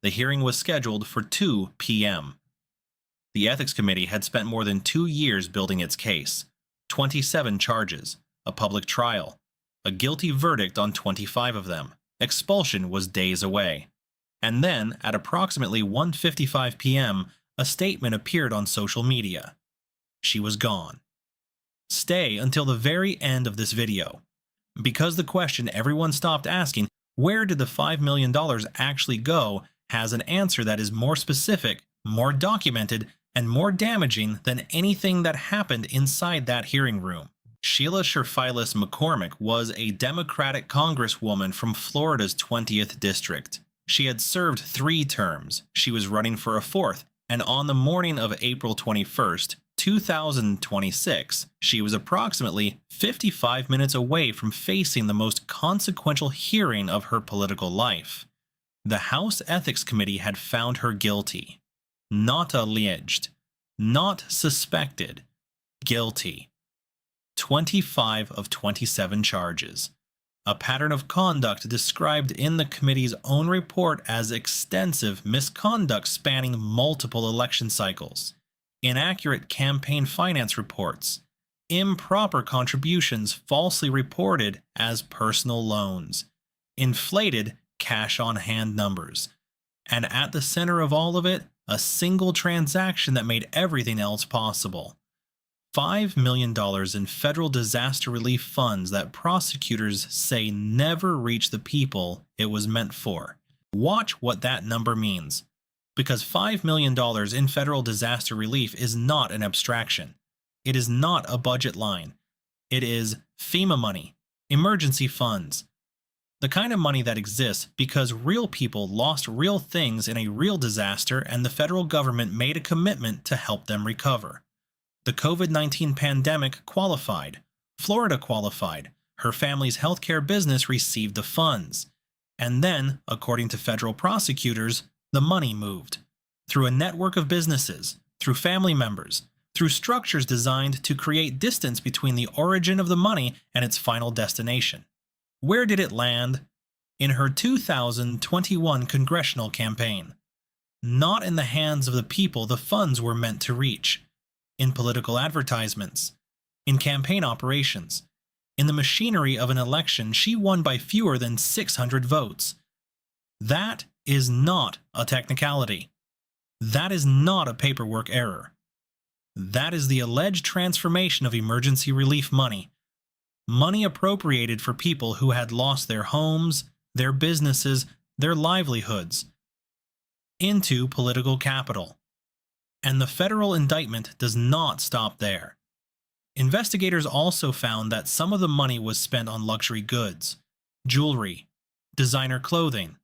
The hearing was scheduled for 2 p.m. The Ethics Committee had spent more than 2 years building its case, 27 charges, a public trial, a guilty verdict on 25 of them. Expulsion was days away. And then, at approximately 1:55 p.m., a statement appeared on social media. She was gone. Stay until the very end of this video, because the question everyone stopped asking, where did the $5 million actually go, has an answer that is more specific, more documented, and more damaging than anything that happened inside that hearing room. Sheila Cherfilus-McCormick was a Democratic congresswoman from Florida's 20th District. She had served 3 terms. She was running for a 4th, and on the morning of April 21st, 2026, she was approximately 55 minutes away from facing the most consequential hearing of her political life. The House Ethics Committee had found her guilty. Not alleged, not suspected, guilty. 25 of 27 charges. A pattern of conduct described in the committee's own report as extensive misconduct spanning multiple election cycles, inaccurate campaign finance reports, improper contributions falsely reported as personal loans, inflated cash-on-hand numbers, and at the center of all of it, a single transaction that made everything else possible. $5 million in federal disaster relief funds that prosecutors say never reached the people it was meant for. Watch what that number means. Because $5 million in federal disaster relief is not an abstraction. It is not a budget line. It is FEMA money, emergency funds. The kind of money that exists because real people lost real things in a real disaster and the federal government made a commitment to help them recover. The COVID-19 pandemic qualified. Florida qualified. Her family's healthcare business received the funds. And then, according to federal prosecutors, the money moved. Through a network of businesses, through family members, through structures designed to create distance between the origin of the money and its final destination. Where did it land? In her 2021 congressional campaign. Not in the hands of the people the funds were meant to reach. In political advertisements. In campaign operations. In the machinery of an election she won by fewer than 600 votes. That is not a technicality. That is not a paperwork error. That is the alleged transformation of emergency relief money. Money appropriated for people who had lost their homes, their businesses, their livelihoods, into political capital. And the federal indictment does not stop there. Investigators also found that some of the money was spent on luxury goods, jewelry, designer clothing,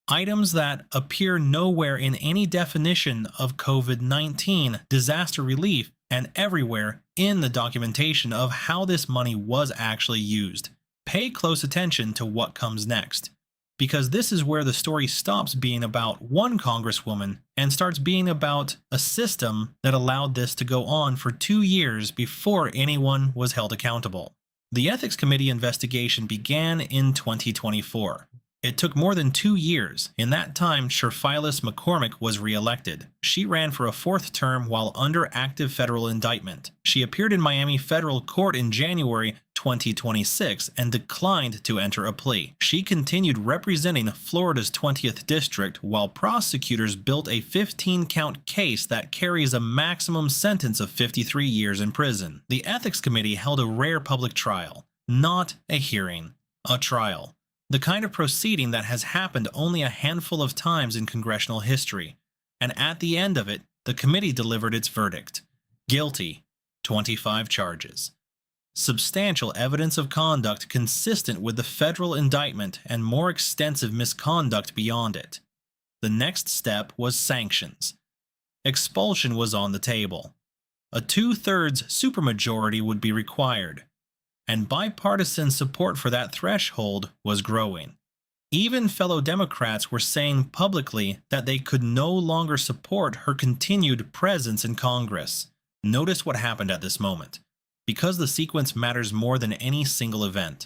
items that appear nowhere in any definition of COVID-19 disaster relief and everywhere in the documentation of how this money was actually used. Pay close attention to what comes next, because this is where the story stops being about one congresswoman and starts being about a system that allowed this to go on for 2 years before anyone was held accountable. The Ethics Committee investigation began in 2024. It took more than 2 years. In that time, Cherfilus-McCormick was re-elected. She ran for a 4th term while under active federal indictment. She appeared in Miami federal court in January 2026 and declined to enter a plea. She continued representing Florida's 20th District while prosecutors built a 15-count case that carries a maximum sentence of 53 years in prison. The Ethics Committee held a rare public trial, not a hearing, a trial. The kind of proceeding that has happened only a handful of times in congressional history, and at the end of it, the committee delivered its verdict. Guilty, 25 charges. Substantial evidence of conduct consistent with the federal indictment and more extensive misconduct beyond it. The next step was sanctions. Expulsion was on the table. A 2/3 supermajority would be required. And bipartisan support for that threshold was growing. Even fellow Democrats were saying publicly that they could no longer support her continued presence in Congress. Notice what happened at this moment, because the sequence matters more than any single event.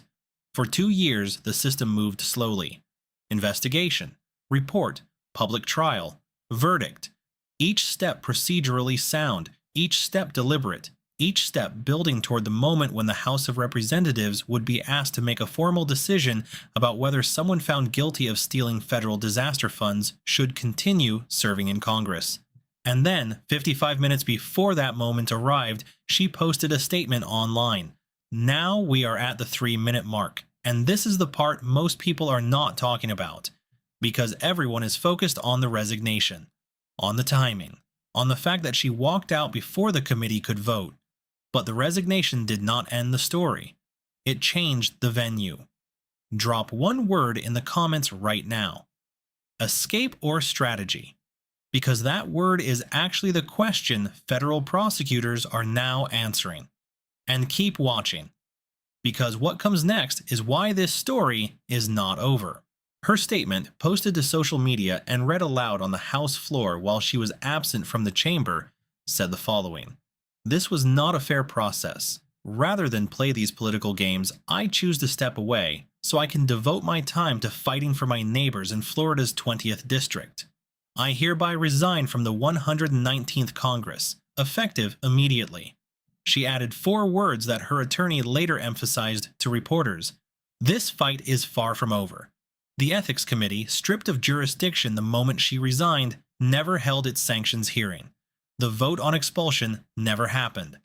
For 2 years, the system moved slowly. Investigation, report, public trial, verdict. Each step procedurally sound, each step deliberate, each step building toward the moment when the House of Representatives would be asked to make a formal decision about whether someone found guilty of stealing federal disaster funds should continue serving in Congress. And then, 55 minutes before that moment arrived, she posted a statement online. Now we are at the 3-minute mark, and this is the part most people are not talking about, because everyone is focused on the resignation, on the timing, on the fact that she walked out before the committee could vote. But the resignation did not end the story. It changed the venue. Drop one word in the comments right now. Escape or strategy? Because that word is actually the question federal prosecutors are now answering. And keep watching, because what comes next is why this story is not over. Her statement, posted to social media and read aloud on the House floor while she was absent from the chamber, said the following. This was not a fair process. Rather than play these political games, I choose to step away so I can devote my time to fighting for my neighbors in Florida's 20th District. I hereby resign from the 119th Congress, effective immediately. She added 4 words that her attorney later emphasized to reporters. This fight is far from over. The Ethics Committee, stripped of jurisdiction the moment she resigned, never held its sanctions hearing. The vote on expulsion never happened.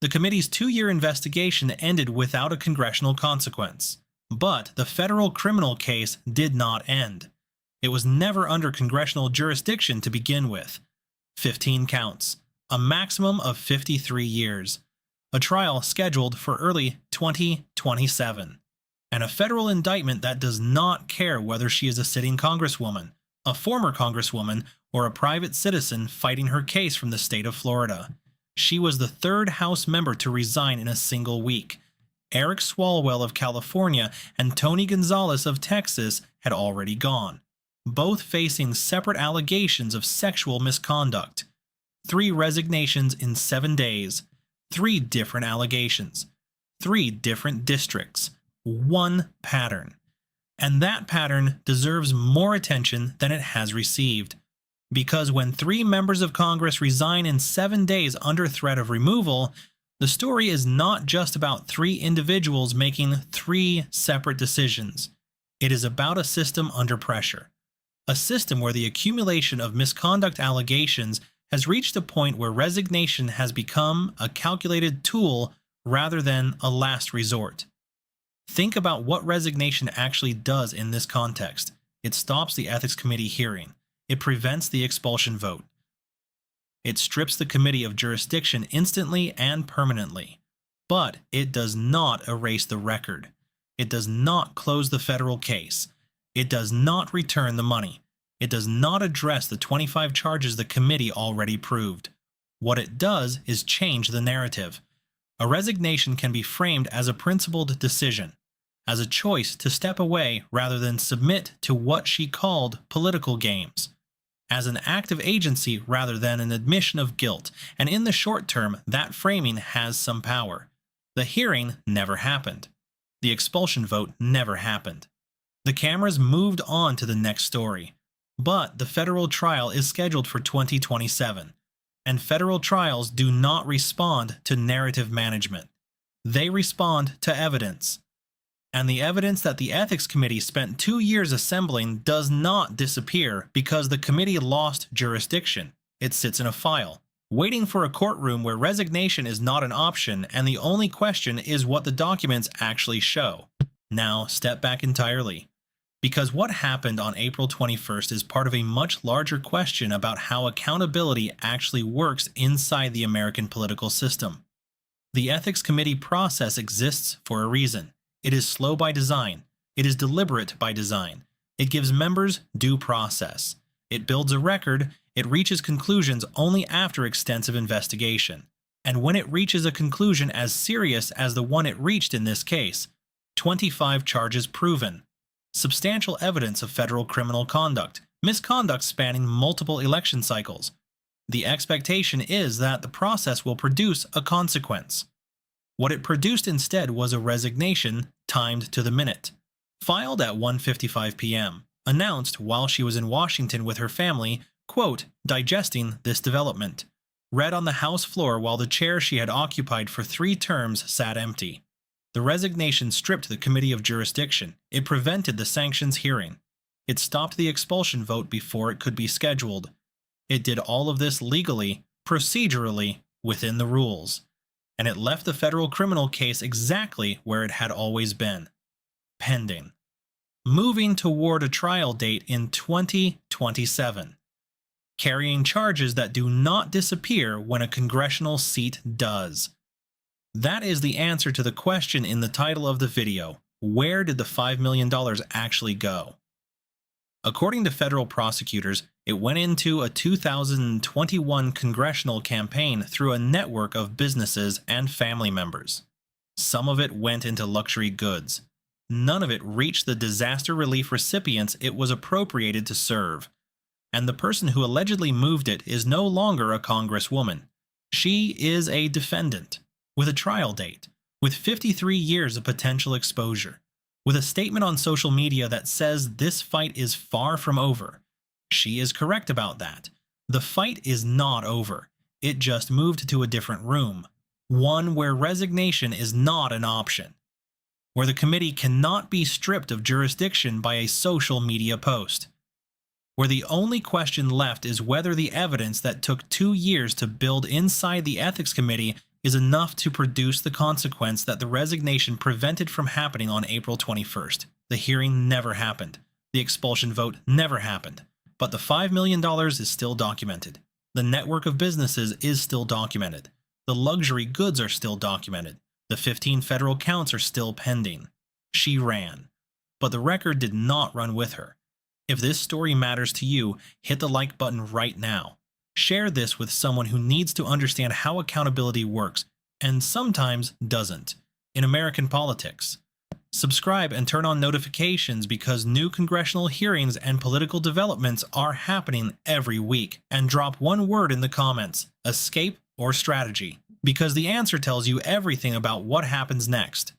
The committee's 2-year investigation ended without a congressional consequence. But the federal criminal case did not end. It was never under congressional jurisdiction to begin with. 15 counts, a maximum of 53 years, a trial scheduled for early 2027, and a federal indictment that does not care whether she is a sitting congresswoman, a former congresswoman, or a private citizen fighting her case from the state of Florida. She was the 3rd House member to resign in a single week. Eric Swalwell of California and Tony Gonzalez of Texas had already gone, both facing separate allegations of sexual misconduct. 3 resignations in 7 days, 3 different allegations, 3 different districts, 1 pattern. And that pattern deserves more attention than it has received. Because when 3 members of Congress resign in 7 days under threat of removal, the story is not just about 3 individuals making 3 separate decisions. It is about a system under pressure. A system where the accumulation of misconduct allegations has reached a point where resignation has become a calculated tool rather than a last resort. Think about what resignation actually does in this context. It stops the Ethics Committee hearing. It prevents the expulsion vote. It strips the committee of jurisdiction instantly and permanently. But it does not erase the record. It does not close the federal case. It does not return the money. It does not address the 25 charges the committee already proved. What it does is change the narrative. A resignation can be framed as a principled decision, as a choice to step away rather than submit to what she called political games, as an act of agency rather than an admission of guilt, and in the short term, that framing has some power. The hearing never happened. The expulsion vote never happened. The cameras moved on to the next story. But the federal trial is scheduled for 2027, and federal trials do not respond to narrative management. They respond to evidence. And the evidence that the Ethics Committee spent 2 years assembling does not disappear because the committee lost jurisdiction. It sits in a file, waiting for a courtroom where resignation is not an option and the only question is what the documents actually show. Now, step back entirely. Because what happened on April 21st is part of a much larger question about how accountability actually works inside the American political system. The Ethics Committee process exists for a reason. It is slow by design. It is deliberate by design. It gives members due process. It builds a record. It reaches conclusions only after extensive investigation. And when it reaches a conclusion as serious as the one it reached in this case, 25 charges proven, substantial evidence of federal criminal conduct, misconduct spanning multiple election cycles. The expectation is that the process will produce a consequence. What it produced instead was a resignation timed to the minute, filed at 1:55 p.m., announced while she was in Washington with her family, quote, digesting this development. Read on the House floor while the chair she had occupied for 3 terms sat empty. The resignation stripped the committee of jurisdiction. It prevented the sanctions hearing. It stopped the expulsion vote before it could be scheduled. It did all of this legally, procedurally, within the rules. And it left the federal criminal case exactly where it had always been. Pending. Moving toward a trial date in 2027. Carrying charges that do not disappear when a congressional seat does. That is the answer to the question in the title of the video. Where did the $5 million actually go? According to federal prosecutors, it went into a 2021 congressional campaign through a network of businesses and family members. Some of it went into luxury goods. None of it reached the disaster relief recipients it was appropriated to serve. And the person who allegedly moved it is no longer a congresswoman. She is a defendant, with a trial date, with 53 years of potential exposure, with a statement on social media that says this fight is far from over. She is correct about that. The fight is not over. It just moved to a different room, one where resignation is not an option, where the committee cannot be stripped of jurisdiction by a social media post, where the only question left is whether the evidence that took 2 years to build inside the Ethics Committee is enough to produce the consequence that the resignation prevented from happening on April 21st. The hearing never happened. The expulsion vote never happened. But the $5 million is still documented. The network of businesses is still documented. The luxury goods are still documented. The 15 federal counts are still pending. She ran. But the record did not run with her. If this story matters to you, hit the like button right now. Share this with someone who needs to understand how accountability works, and sometimes doesn't, in American politics. Subscribe and turn on notifications because new congressional hearings and political developments are happening every week. And drop one word in the comments, escape or strategy, because the answer tells you everything about what happens next.